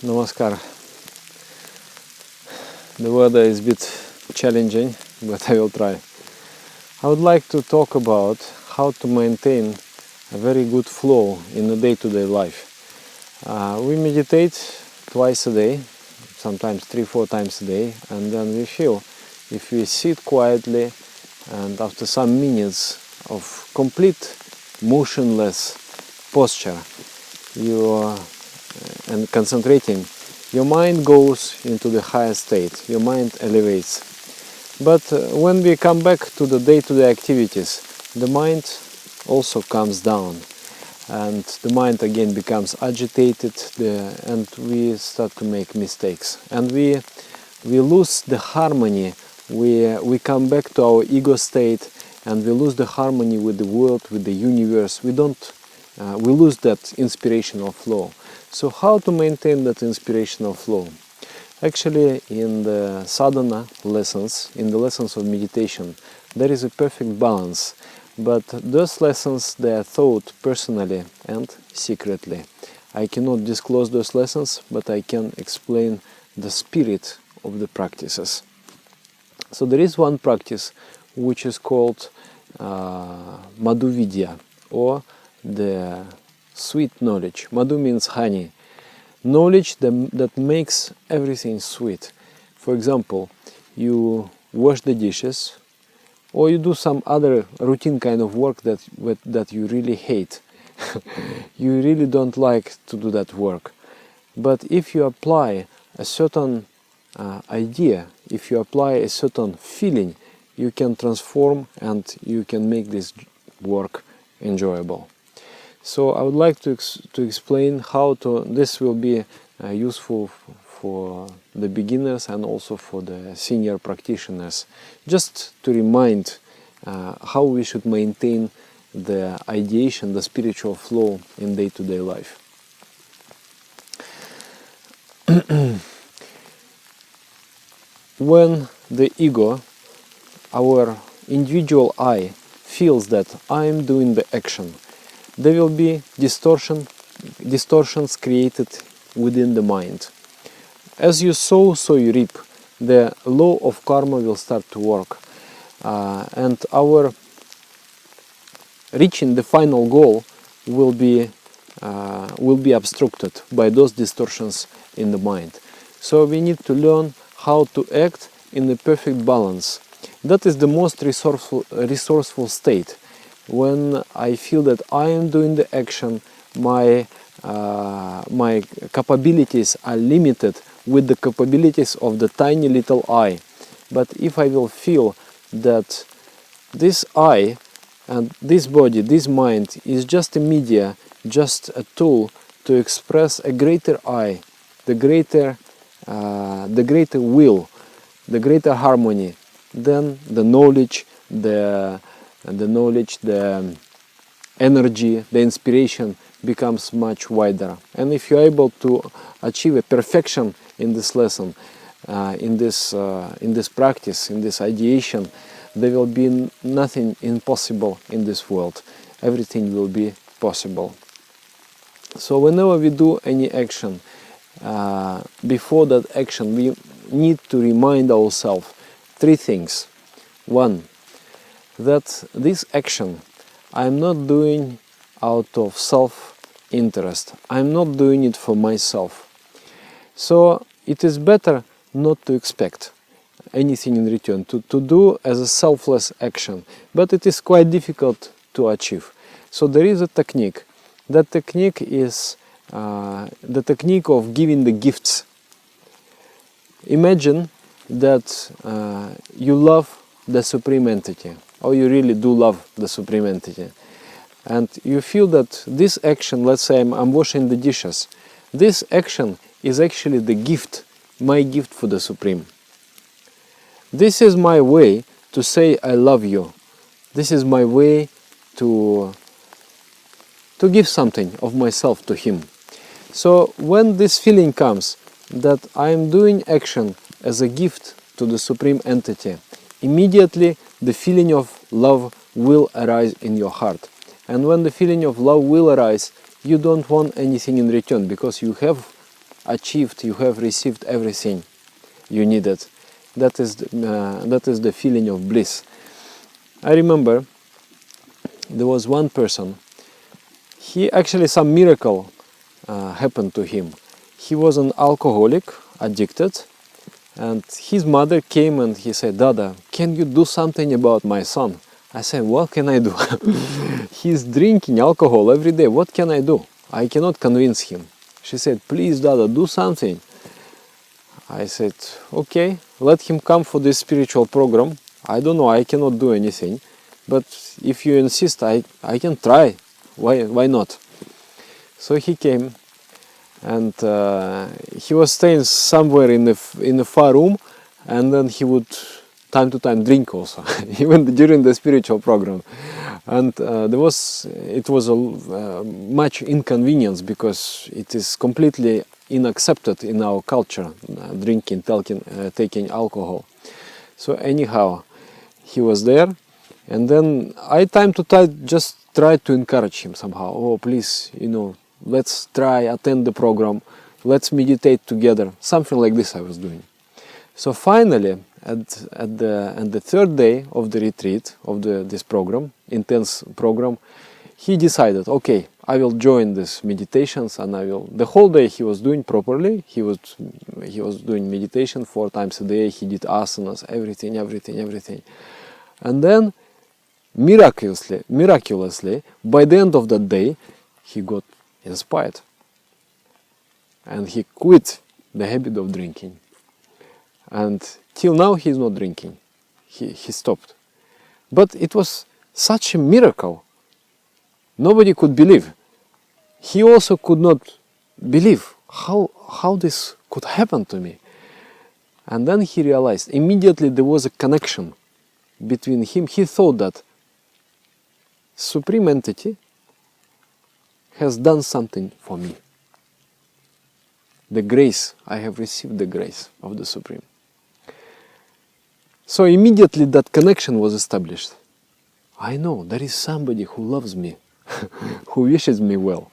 Namaskar. The weather is a bit challenging, but I will try. I would like to talk about how to maintain a very good flow in the day-to-day life. We meditate twice a day, sometimes 3-4 times a day, and then we feel if we sit quietly and after some minutes of complete motionless posture, and concentrating, your mind goes into the higher state, your mind elevates. But when we come back to the day-to-day activities, the mind also comes down, and the mind again becomes agitated, and we start to make mistakes, and we lose the harmony. We come back to our ego state, and we lose the harmony with the world, with the universe. We lose that inspirational flow. So how to maintain that inspirational flow? Actually, in the sadhana lessons, in the lessons of meditation, there is a perfect balance. But those lessons, they are taught personally and secretly. I cannot disclose those lessons, but I can explain the spirit of the practices. So there is one practice which is called Madhu Vidya, or the sweet knowledge. Madhu means honey. Knowledge that makes everything sweet. For example, you wash the dishes, or you do some other routine kind of work that you really hate. You really don't like to do that work. But if you apply a certain idea, if you apply a certain feeling, you can transform and you can make this work enjoyable. So I would like to explain how this will be useful for the beginners and also for the senior practitioners, just to remind how we should maintain the ideation, the spiritual flow in day-to-day life. When the ego, our individual I, feels that I am doing the action, there will be distortions created within the mind. As you sow, so you reap. The law of karma will start to work, and our reaching the final goal will be obstructed by those distortions in the mind. So we need to learn how to act in a perfect balance. That is the most resourceful state. When I feel that I am doing the action, my capabilities are limited with the capabilities of the tiny little I. But if I will feel that this I and this body, this mind is just a media, just a tool to express a greater I, the greater will, the greater harmony, then the knowledge, the energy, the inspiration becomes much wider. And if you're able to achieve a perfection in this lesson, in this practice, in this ideation, there will be nothing impossible in this world. Everything will be possible. So whenever we do any action, before that action, we need to remind ourselves 3 things. 1, that this action I am not doing out of self-interest. I am not doing it for myself. So it is better not to expect anything in return, to do as a selfless action. But it is quite difficult to achieve. So there is a technique. That technique is the technique of giving the gifts. Imagine that you love the Supreme Entity, or you really do love the Supreme Entity, and you feel that this action, let's say I'm washing the dishes, this action is actually the gift, my gift for the Supreme. This is my way to say I love you. This is my way to give something of myself to Him. So when this feeling comes that I am doing action as a gift to the Supreme Entity, immediately the feeling of love will arise in your heart. And when the feeling of love will arise, you don't want anything in return, because you have achieved, you have received everything you needed. That is the feeling of bliss. I remember there was one person, he actually, some miracle happened to him. He was an alcoholic, addicted, and his mother came and he said, "Dada, can you do something about my son?" I said, "What can I do?" He's drinking alcohol every day. What can I do? I cannot convince him. She said, "Please, Dada, do something." I said, "Okay, let him come for this spiritual program. I don't know, I cannot do anything. But if you insist, I can try. Why not?" So he came, and he was staying somewhere in the far room, and then he would time to time drink also, even during the spiritual program. And it was a much inconvenience, because it is completely unaccepted in our culture, drinking, taking alcohol. So anyhow, he was there, and then I time to time just tried to encourage him somehow. "Oh, please, let's try, attend the program, let's meditate together." Something like this I was doing. So finally, at the third day of the retreat, of this program, intense program, he decided, "Okay, I will join these meditations, and I will." The whole day he was doing properly. He was doing meditation 4 times a day. He did asanas, everything. And then miraculously, by the end of that day, he got inspired, and he quit the habit of drinking. And till now he's not drinking. He stopped. But it was such a miracle. Nobody could believe. He also could not believe how this could happen to me. And then he realized immediately there was a connection between him. He thought that Supreme Entity has done something for me. The grace, I have received the grace of the Supreme. So immediately that connection was established. I know there is somebody who loves me, who wishes me well.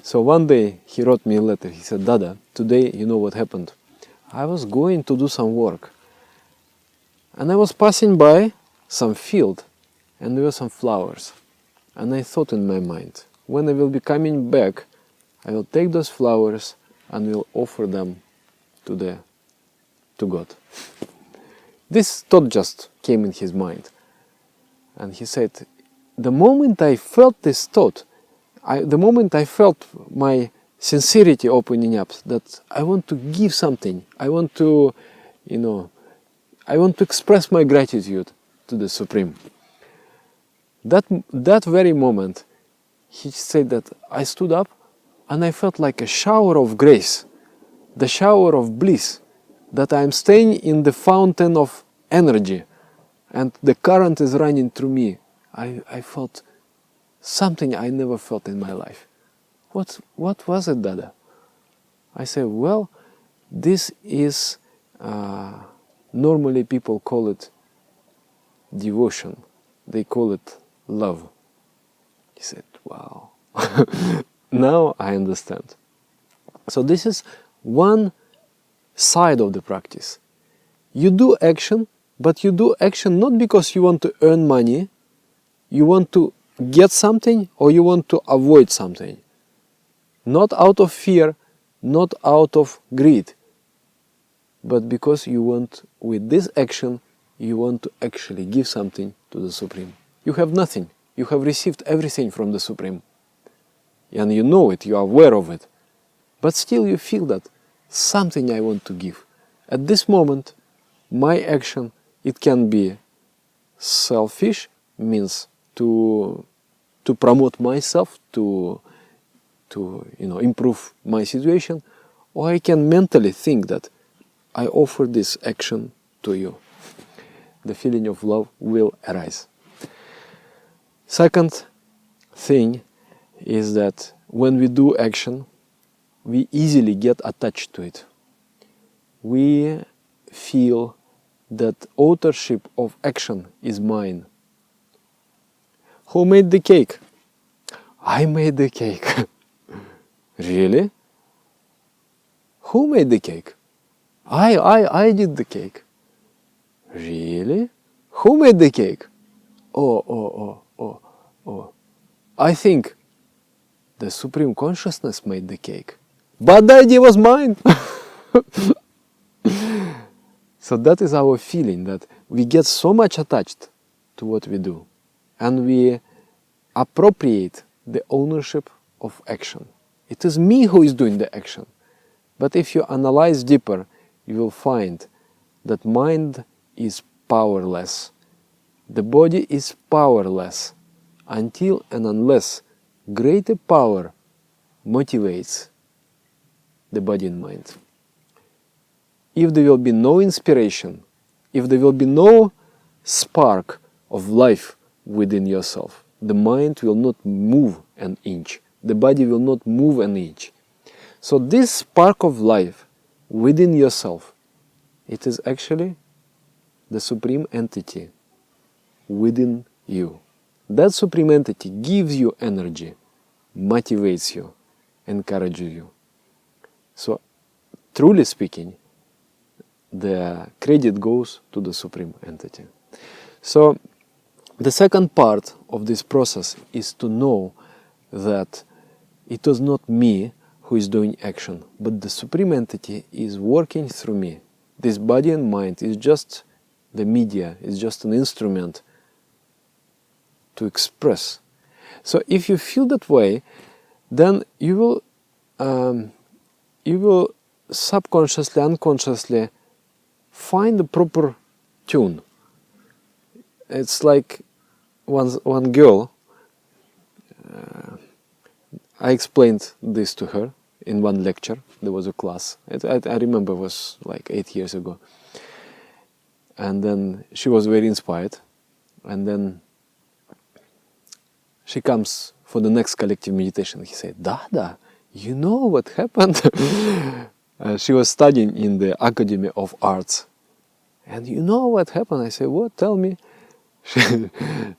So one day he wrote me a letter. He said, "Dada, today you know what happened. I was going to do some work, and I was passing by some field, and there were some flowers. And I thought in my mind, when I will be coming back, I will take those flowers and will offer them to God." This thought just came in his mind. And he said, the moment I felt this thought, the moment I felt my sincerity opening up, that I want to give something, I want to express my gratitude to the Supreme. That very moment, he said that I stood up and I felt like a shower of grace, the shower of bliss, that I am staying in the fountain of energy and the current is running through me. I felt something I never felt in my life. What was it, Dada? I said, well, this is, normally people call it devotion. They call it love. He said, wow. Now I understand. So this is one side of the practice. You do action, but you do action not because you want to earn money, you want to get something, or you want to avoid something. Not out of fear, not out of greed, but because you want, with this action, you want to actually give something to the Supreme. You have nothing. You have received everything from the Supreme. And you know it, you are aware of it. But still you feel that something I want to give. At this moment, my action, it can be selfish, means to promote myself, to improve my situation, or I can mentally think that I offer this action to you. The feeling of love will arise. Second thing is that when we do action, we easily get attached to it. We feel that authorship of action is mine. Who made the cake? I made the cake. Really? Who made the cake? I did the cake. Really? Who made the cake? Oh. I think the Supreme Consciousness made the cake. But the idea was mine. So that is our feeling, that we get so much attached to what we do, and we appropriate the ownership of action. It is me who is doing the action. But if you analyze deeper, you will find that mind is powerless. The body is powerless until and unless greater power motivates the body and mind. If there will be no inspiration, if there will be no spark of life within yourself, the mind will not move an inch, the body will not move an inch. So this spark of life within yourself, it is actually the supreme entity within you. That supreme entity gives you energy, motivates you, encourages you. So, truly speaking, the credit goes to the supreme entity. So, the second part of this process is to know that it is not me who is doing action, but the supreme entity is working through me. This body and mind is just the media, is just an instrument to express. So if you feel that way, then you will subconsciously, unconsciously find the proper tune. It's like one girl, I explained this to her in one lecture. There was a class. I remember it was like 8 years ago. And then she was very inspired. And then she comes for the next collective meditation. He said, Dada, you know what happened? She was studying in the Academy of Arts. And you know what happened? I said, what? Tell me.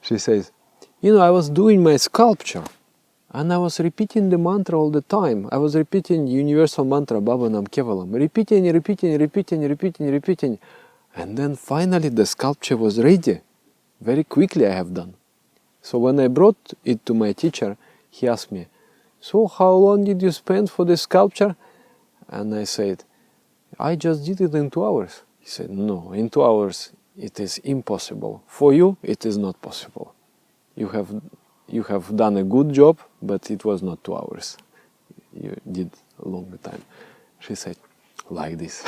She says, you know, I was doing my sculpture. And I was repeating the mantra all the time. I was repeating universal mantra, Bhavanam Kevalam. Repeating. And then finally the sculpture was ready. Very quickly I have done. So when I brought it to my teacher, he asked me, so how long did you spend for the sculpture? And I said, I just did it in 2 hours. He said, no, in 2 hours it is impossible. For you, it is not possible. You have done a good job, but it was not 2 hours. You did a longer time. She said, like this.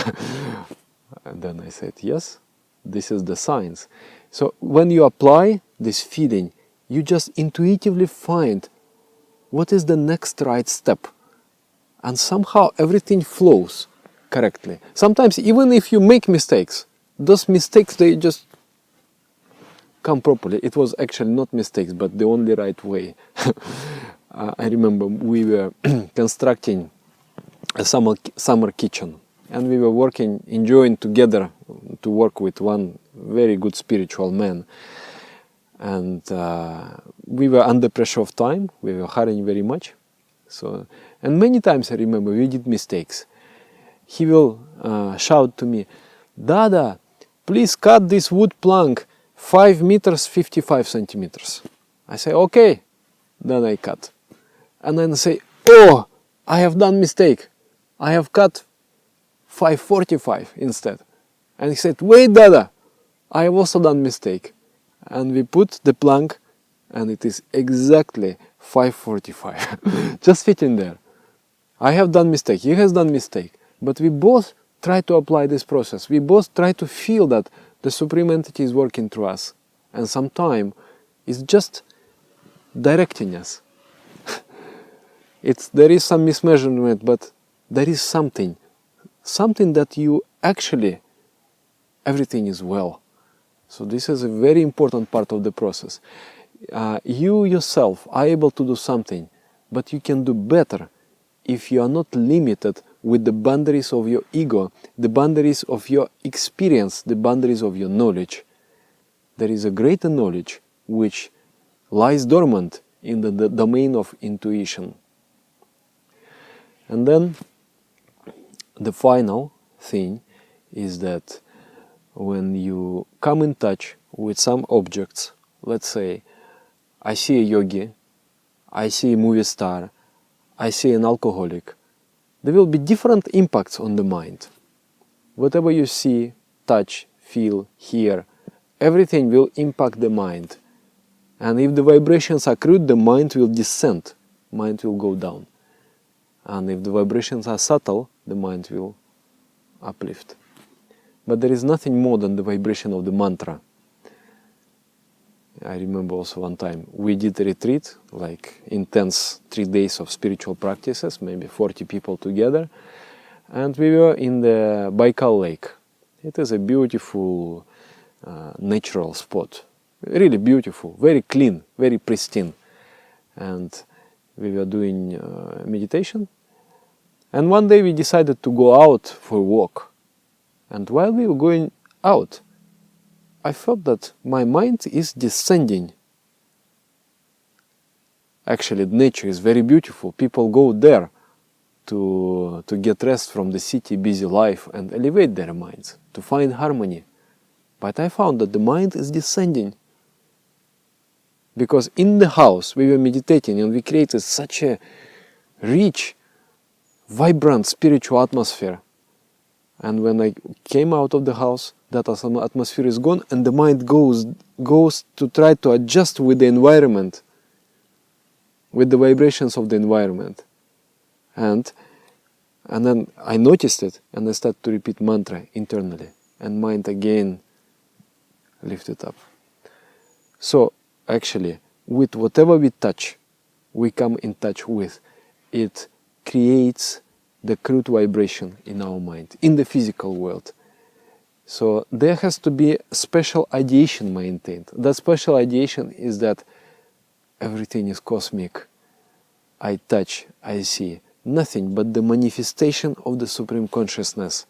And then I said, yes, this is the science. So when you apply this feeling, you just intuitively find what is the next right step. And somehow everything flows correctly. Sometimes even if you make mistakes, those mistakes, they just come properly. It was actually not mistakes, but the only right way. I remember we were constructing a summer kitchen, and we were working, enjoying together to work with one very good spiritual man. And we were under pressure of time. We were hurrying very much. So, and many times I remember we did mistakes. He will shout to me, Dada, please cut this wood plank 5 meters, 55 centimeters. I say, okay. Then I cut. And then I say, oh, I have done mistake. I have cut 545 instead. And he said, wait, Dada, I have also done mistake. And we put the plank, and it is exactly 545. Just fitting there. I have done mistake, he has done mistake. But we both try to apply this process. We both try to feel that the Supreme Entity is working through us. And sometimes it's just directing us. There is some mismeasurement, but there is something that you actually, everything is well. So this is a very important part of the process. You yourself are able to do something, but you can do better if you are not limited with the boundaries of your ego, the boundaries of your experience, the boundaries of your knowledge. There is a greater knowledge which lies dormant in the domain of intuition. And then the final thing is that when you come in touch with some objects, let's say I see a yogi, I see a movie star, I see an alcoholic, there will be different impacts on the mind. Whatever you see, touch, feel, hear, everything will impact the mind. And if the vibrations are crude, the mind will descend, mind will go down. And if the vibrations are subtle, the mind will uplift. But there is nothing more than the vibration of the mantra. I remember also one time we did a retreat, like intense 3 days of spiritual practices, maybe 40 people together, and we were in the Baikal Lake. It is a beautiful natural spot, really beautiful, very clean, very pristine. And we were doing meditation, and one day we decided to go out for a walk. And while we were going out, I felt that my mind is descending. Actually, nature is very beautiful. People go there to get rest from the city, busy life, and elevate their minds, to find harmony. But I found that the mind is descending. Because in the house we were meditating and we created such a rich, vibrant spiritual atmosphere. And when I came out of the house, that atmosphere is gone, and the mind goes to try to adjust with the environment, with the vibrations of the environment. And then I noticed it, and I started to repeat mantra internally, and mind again lifted up. So actually, with whatever we touch, we come in touch with, it creates the crude vibration in our mind, in the physical world. So there has to be special ideation maintained. That special ideation is that everything is cosmic. I touch, I see nothing but the manifestation of the Supreme Consciousness.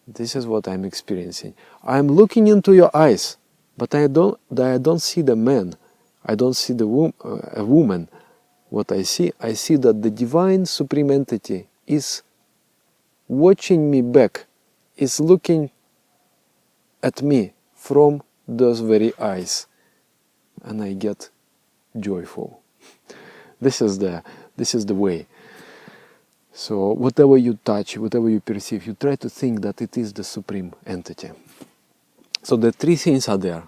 This is what I'm experiencing. I'm looking into your eyes, but I don't see the man. I don't see a woman. What I see that the Divine Supreme Entity is watching me back, is looking at me from those very eyes, and I get joyful. This is the way. So whatever you touch, whatever you perceive, you try to think that it is the Supreme Entity. So the 3 things are there.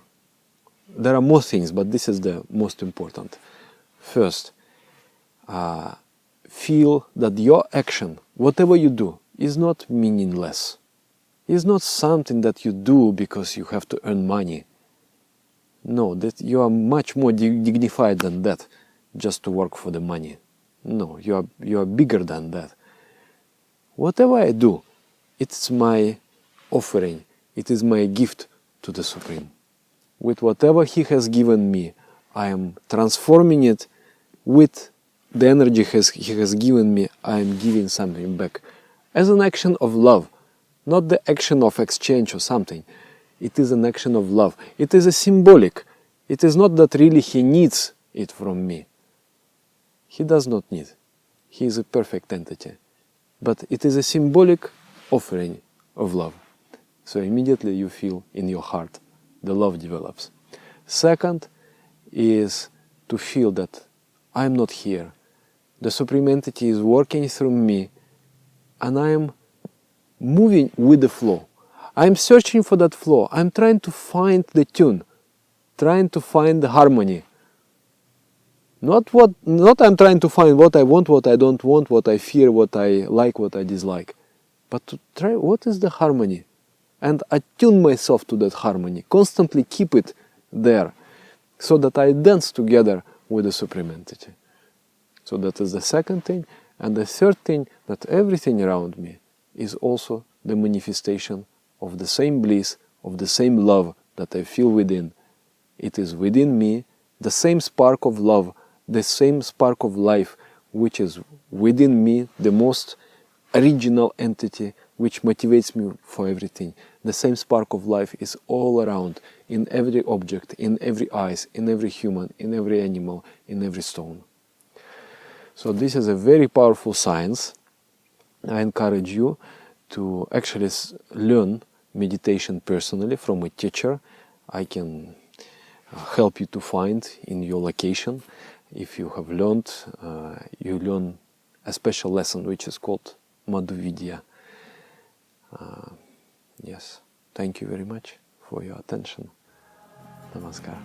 There are more things, but this is the most important. First, feel that your action, whatever you do, is not meaningless. It's not something that you do because you have to earn money. No, that you are much more dignified than that, just to work for the money. No, you are bigger than that. Whatever I do, it's my offering, it is my gift to the Supreme. With whatever He has given me, I am transforming it with the energy He has given me. I am giving something back as an action of love, not the action of exchange or something. It is an action of love. It is a symbolic. It is not that really He needs it from me. He does not need. He is a perfect entity. But it is a symbolic offering of love. So immediately you feel in your heart the love develops. Second is to feel that I am not here. The Supreme Entity is working through me, and I am moving with the flow. I am searching for that flow. I am trying to find the tune, trying to find the harmony. Not I'm trying to find what I want, what I don't want, what I fear, what I like, what I dislike, but to try what is the harmony, and attune myself to that harmony. Constantly keep it there, so that I dance together with the Supreme Entity. So that is the second thing. And the third thing, that everything around me is also the manifestation of the same bliss, of the same love that I feel within. It is within me, the same spark of love, the same spark of life, which is within me, the most original entity which motivates me for everything. The same spark of life is all around, in every object, in every eyes, in every human, in every animal, in every stone. So this is a very powerful science, I encourage you to actually learn meditation personally from a teacher. I can help you to find in your location. If you have learned, you learn a special lesson which is called Madhuvidya. Yes, thank you very much for your attention. Namaskar.